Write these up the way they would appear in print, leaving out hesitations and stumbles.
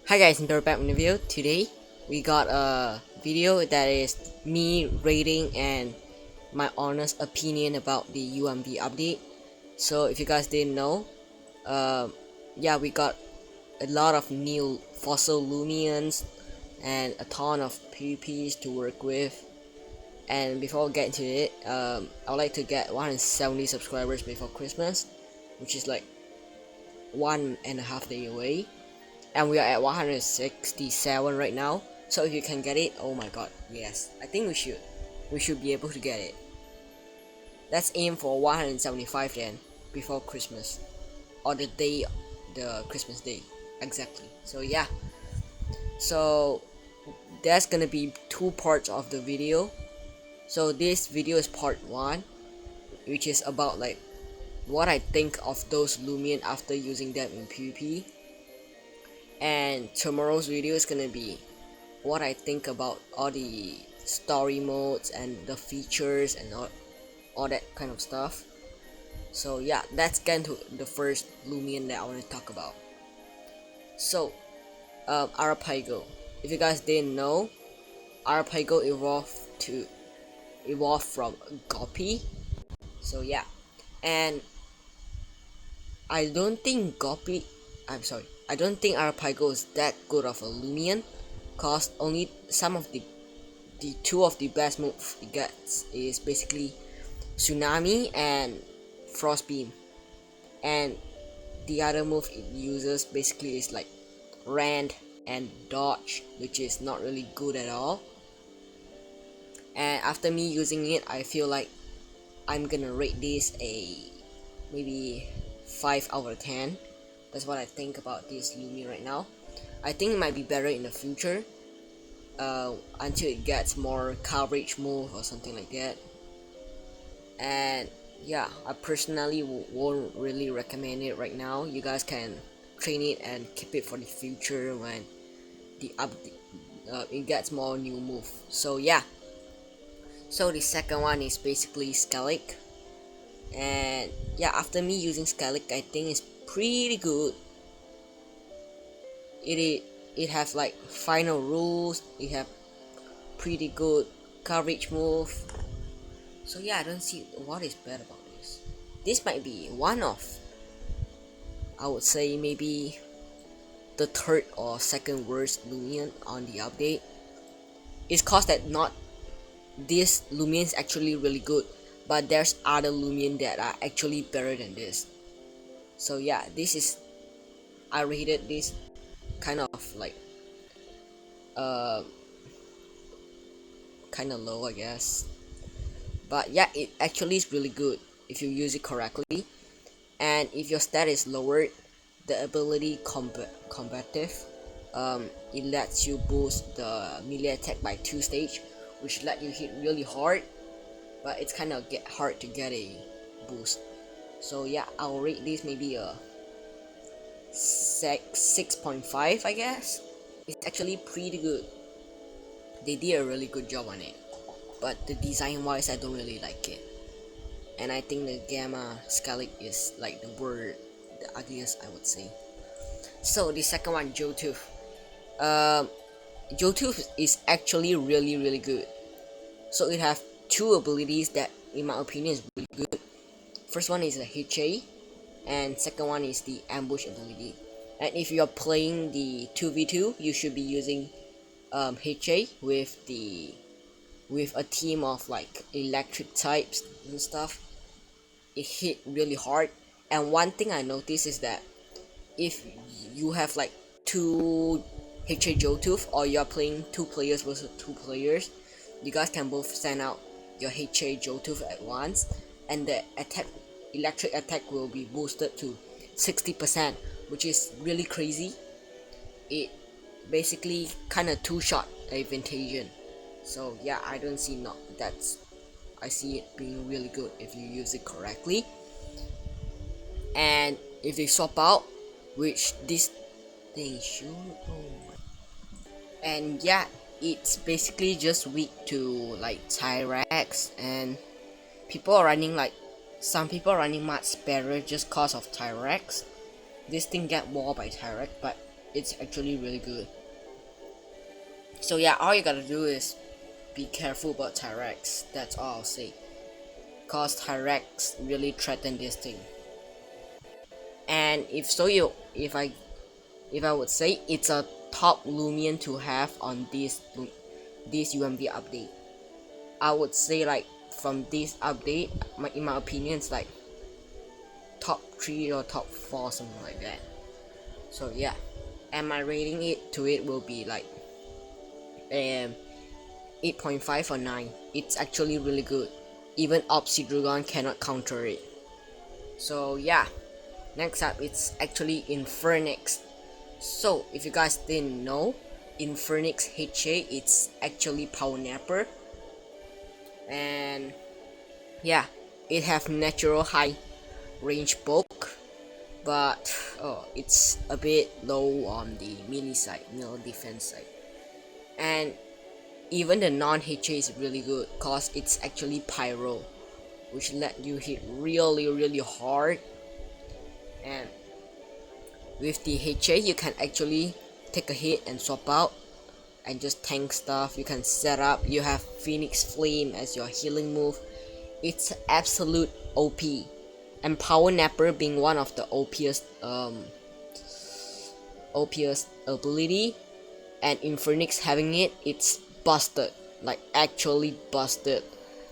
Hi guys, and we're back with a video. Today we got a video that is me rating and my honest opinion about the UMV update. So if you guys didn't know, yeah, we got a lot of new fossil Loomians and a ton of PvPs to work with. And before we get into it, I would like to get 170 subscribers before Christmas, which is like 1.5 days away. And we are at 167 right now, so if you can get it, oh my god, yes, I think we should be able to get it. Let's aim for 175 then, before Christmas, or the Christmas day, exactly. So yeah, so there's gonna be two parts of the video. So this video is part 1, which is about like what I think of those Loomian after using them in PvP. And tomorrow's video is gonna be what I think about all the story modes and the features and all that kind of stuff. So yeah, let's get into the first Loomian that I want to talk about. So Arpaigo, if you guys didn't know, Arpaigo evolved from Goppy. So yeah, and I don't think I don't think Arpaigo is that good of a Loomian, cause only some of the two of the best moves it gets is basically Tsunami and Frost Beam, and the other move it uses basically is like Rend and Dodge, which is not really good at all. And after me using it, I feel like I'm gonna rate this a maybe 5 out of 10. That's what I think about this Loomian right now. I think it might be better in the future, until it gets more coverage move or something like that. And yeah, I personally won't really recommend it right now. You guys can train it and keep it for the future when the it gets more new move. So yeah, so the second one is basically Skellig. And yeah, after me using Skellig, I think it's pretty good. It have like final rules, it have pretty good coverage move. So yeah, I don't see what is bad about this. This might be one of, I would say, maybe the third or second worst Loomian on the update. It's cause that not this Loomian is actually really good, but there's other Loomian that are actually better than this. So yeah, I rated this kind of like kind of low, I guess. But yeah, it actually is really good if you use it correctly. And if your stat is lowered, the ability combative, it lets you boost the melee attack by 2 stage, which let you hit really hard, but it's kind of hard to get a boost. So yeah, I'll rate this maybe a 6.5, I guess. It's actually pretty good. They did a really good job on it, but the design wise I don't really like it. And I think the Gamma Skellig is like the ugliest, I would say. So the second one, Jotooth. Jotooth is actually really good. So it have two abilities that in my opinion is really good. First one is a HA, and second one is the ambush ability. And if you're playing the 2v2, you should be using HA with a team of like electric types and stuff. It hit really hard. And one thing I noticed is that if you have like 2 HA Jotooth, or you're playing 2 players versus 2 players, you guys can both send out your HA Jotooth at once, and the electric attack will be boosted to 60%, which is really crazy. It basically kind of 2-shot advantage. So yeah, I don't see I see it being really good if you use it correctly. And if they swap out, which this thing should, and yeah, it's basically just weak to like Tyrex, and some people are running much better just cause of Tyrex. This thing get walled by Tyrex, but it's actually really good. So yeah, all you gotta do is be careful about Tyrex. That's all I'll say. Cause Tyrex really threaten this thing. And if I would say it's a top Loomian to have on this UMV update. I would say like from this update, in my opinion, it's like top 3 or top 4, something like that. So yeah, and my rating it will be like 8.5 or 9. It's actually really good. Even Obsidian cannot counter it. So yeah, next up it's actually Infernix. So if you guys didn't know, Infernix HA it's actually Power Napper, and yeah, it have natural high range bulk, but it's a bit low on the melee side, defense side. And even the non-HA is really good cause it's actually Pyro, which let you hit really hard. And with the HA you can actually take a hit and swap out and just tank stuff. You can set up, you have Phoenix Flame as your healing move. It's absolute OP. And Power Napper being one of the OPest ability, and Infernix having it, it's busted, like actually busted.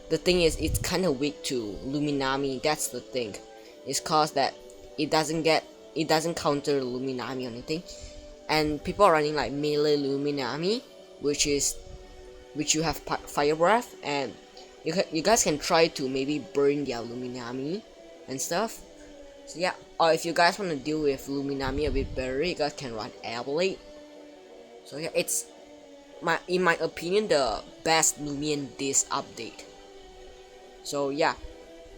The thing is, it's kind of weak to Luminami. That's the thing. It's cause that it doesn't counter Luminami or anything, and people are running like melee Luminami, which you have Fire Breath, and you guys can try to maybe burn their Luminami and stuff. So yeah, or if you guys want to deal with Luminami a bit better, you guys can run Air Blade. So yeah, it's in my opinion the best Loomian this update. So yeah,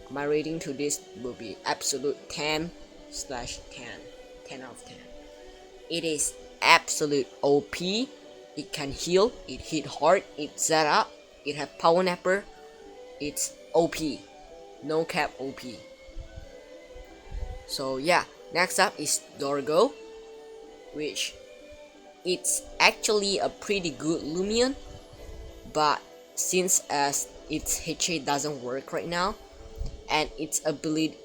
my rating to this will be absolute 10/10, 10 out of 10. It is absolute OP. It can heal, it hit hard, it set up, it have Power Napper. It's OP, no cap OP. So yeah, next up is Doorgo, which it's actually a pretty good Loomian, but since as its HA doesn't work right now, and its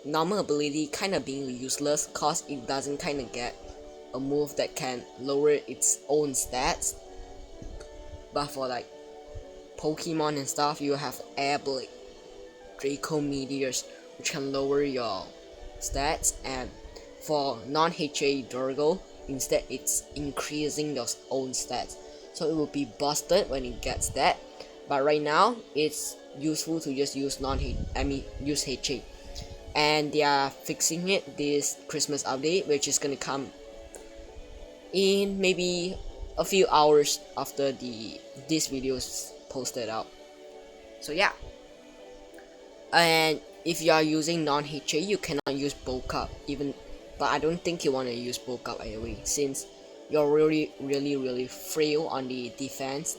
normal ability kind of being useless cause it doesn't kind of get a move that can lower its own stats. But for like Pokemon and stuff, you have Air Blade, Draco Meteors, which can lower your stats, and for non-HA Doorgo, instead it's increasing your own stats, so it will be busted when it gets that. But right now it's useful to just use use HA, and they are fixing it this Christmas update, which is gonna come in maybe a few hours after this video is posted out. So yeah, and if you are using non-HA, you cannot use bulk up but I don't think you want to use bulk up anyway, since you're really frail on the defense.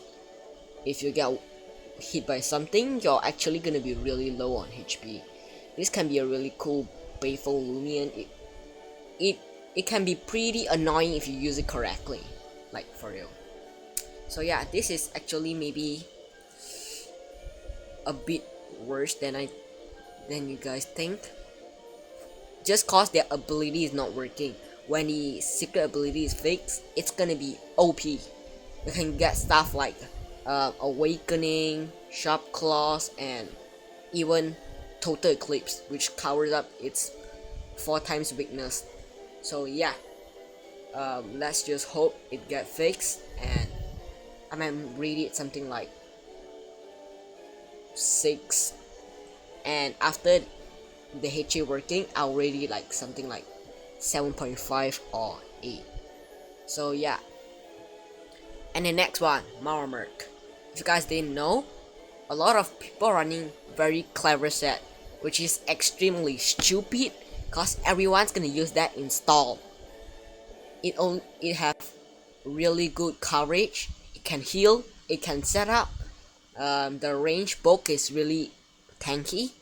If you get hit by something, you're actually gonna be really low on HP. This can be a really cool playful Loomian. It can be pretty annoying if you use it correctly, like for real. So yeah, this is actually maybe a bit worse than you guys think, just cause their ability is not working. When the secret ability is fixed, it's gonna be OP. You can get stuff like Awakening, Sharp Claws, and even Total Eclipse, which covers up its 4 times weakness. So yeah, let's just hope it get fixed, and I might read it something like 6, and after the HA working, I'll rate it like something like 7.5 or 8. So yeah, and the next one, Marmark. If you guys didn't know, a lot of people running very clever set, which is extremely stupid, cause everyone's gonna use that install. It have really good coverage. It can heal. It can set up. The range bulk is really tanky.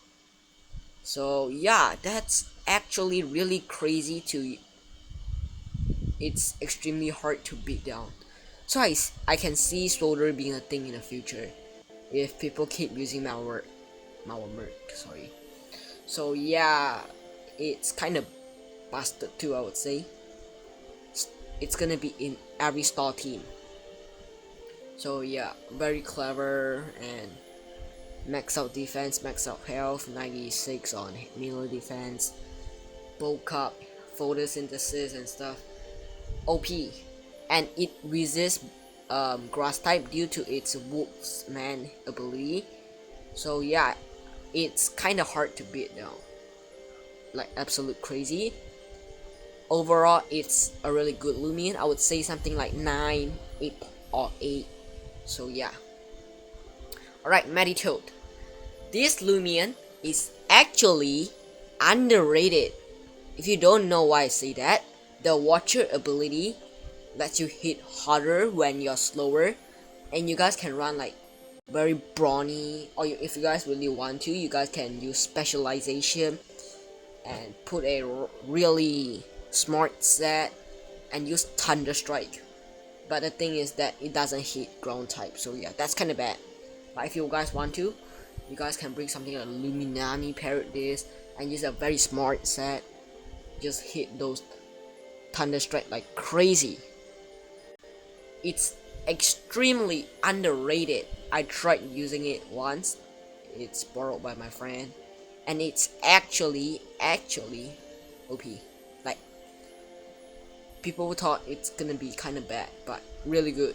So yeah, that's actually really crazy it's extremely hard to beat down. So I can see Soldier being a thing in the future if people keep using Marmark, sorry. So yeah, it's kind of busted too, I would say. It's gonna be in every star team. So yeah, very clever, and max out defense, max out health, 96 on melee defense, bulk up, photosynthesis and stuff. OP, and it resists grass type due to its Wolfman ability. So yeah, it's kind of hard to beat down, like absolute crazy. Overall, it's a really good Loomian. I would say something like 9, 8 or 8. So yeah. Alright, Meditoad. This Loomian is actually underrated. If you don't know why I say that, the Watcher ability lets you hit harder when you're slower, and you guys can run like very brawny, or if you guys really want to, you guys can use specialization and put a really smart set and use Thunder Strike. But the thing is that it doesn't hit ground type, so yeah, that's kind of bad. But if you guys want to, you guys can bring something like Luminami, parrot this, and use a very smart set. Just hit those Thunder Strike like crazy. It's extremely underrated. I tried using it once. It's borrowed by my friend, and it's actually OP. Like, people thought it's gonna be kind of bad, but really good.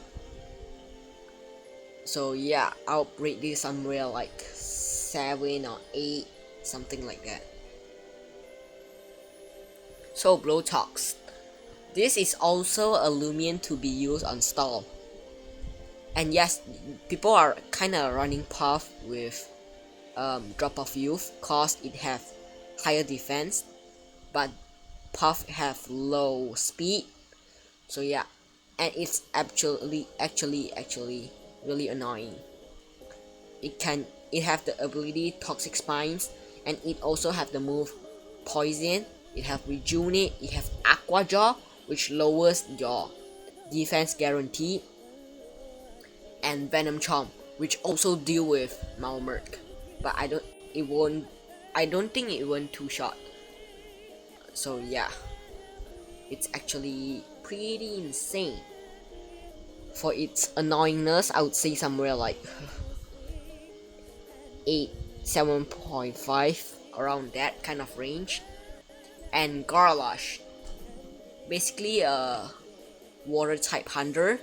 So yeah, I'll rate this somewhere like 7 or 8, something like that. So Blowtox. This is also a Loomian to be used on stall. And yes, people are kind of running Puff with drop of youth, cause it have higher defense, but Puff have low speed. So yeah, and it's actually really annoying. It have the ability Toxic Spines, and it also have the move Poison. It have Rejuvenate, it have Aqua Jaw, which lowers your defense guarantee, and Venom Chomp, which also deal with Marmark. But I don't think it won't two-shot. So yeah, it's actually pretty insane. For its annoyingness, I would say somewhere like 8, 7.5, around that kind of range. And Garland, basically a water type hunter,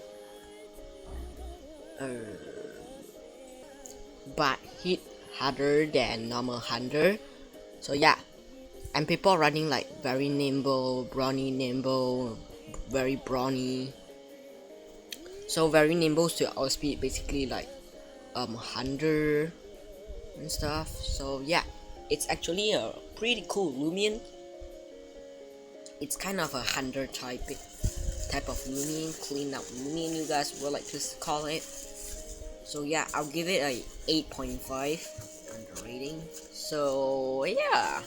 but hit harder than normal hunter. So yeah, and people running like very nimble, very brawny. So very nimble to outspeed basically like hunter and stuff. So yeah, it's actually a pretty cool Loomian. It's kind of a hunter type of Loomian, clean up Loomian, you guys would like to call it. So yeah, I'll give it a 8.5 under rating. So yeah,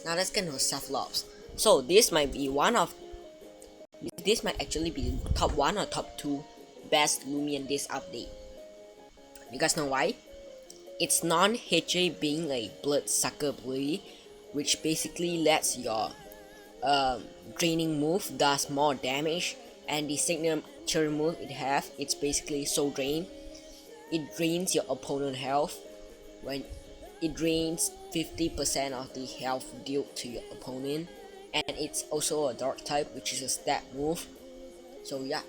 now let's get into self-loves. So this might actually be top 1 or top 2 best Loomian this update. You guys know why? It's non-HA being a bloodsucker ability, which basically lets your draining move does more damage, and the signature move it have, it's basically Soul Drain. It drains your opponent health. When it drains 50% of the health dealt to your opponent, and it's also a dark type, which is a stat move. So yeah,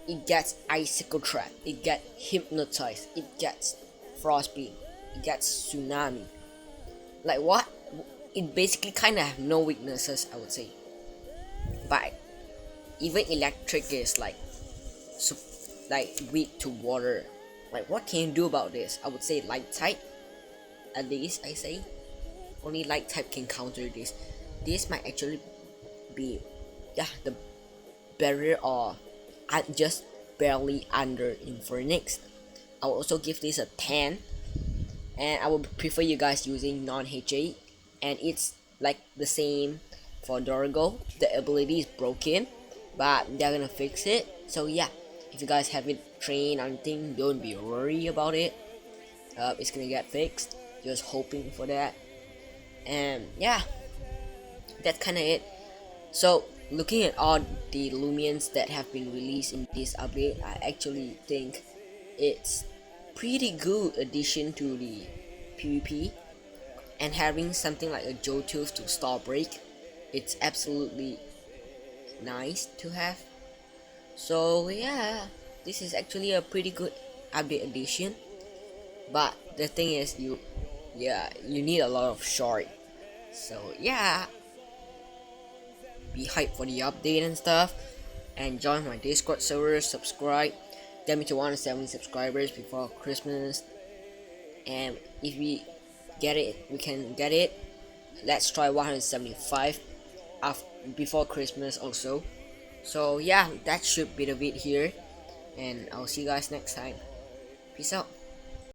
it gets Icicle Trap, it gets Hypnotize, it gets Frostbeam, it gets Tsunami. Like what? It basically kind of have no weaknesses, I would say. But even Electric is like weak to water. Like what can you do about this? I would say Light type. At least I say only Light type can counter this. This might actually be the barrier, or just barely under Infernix. I will also give this a 10, and I would prefer you guys using non-HA, and it's like the same for Doorgo. The ability is broken, but they're gonna fix it. So yeah, if you guys haven't trained or anything, don't be worried about it. It's gonna get fixed. Just hoping for that. And yeah, that's kind of it. So looking at all the Loomians that have been released in this update, I actually think it's pretty good addition to the PvP. And having something like a Joe tooth to stall break, it's absolutely nice to have. So yeah, this is actually a pretty good update addition. But the thing is, you need a lot of short. So yeah, be hyped for the update and stuff, and join my Discord server. Subscribe, get me to 170 subscribers before Christmas. And if we get it, we can get it. Let's try 175 before Christmas also. So yeah, that should be the vid here, and I'll see you guys next time. Peace out.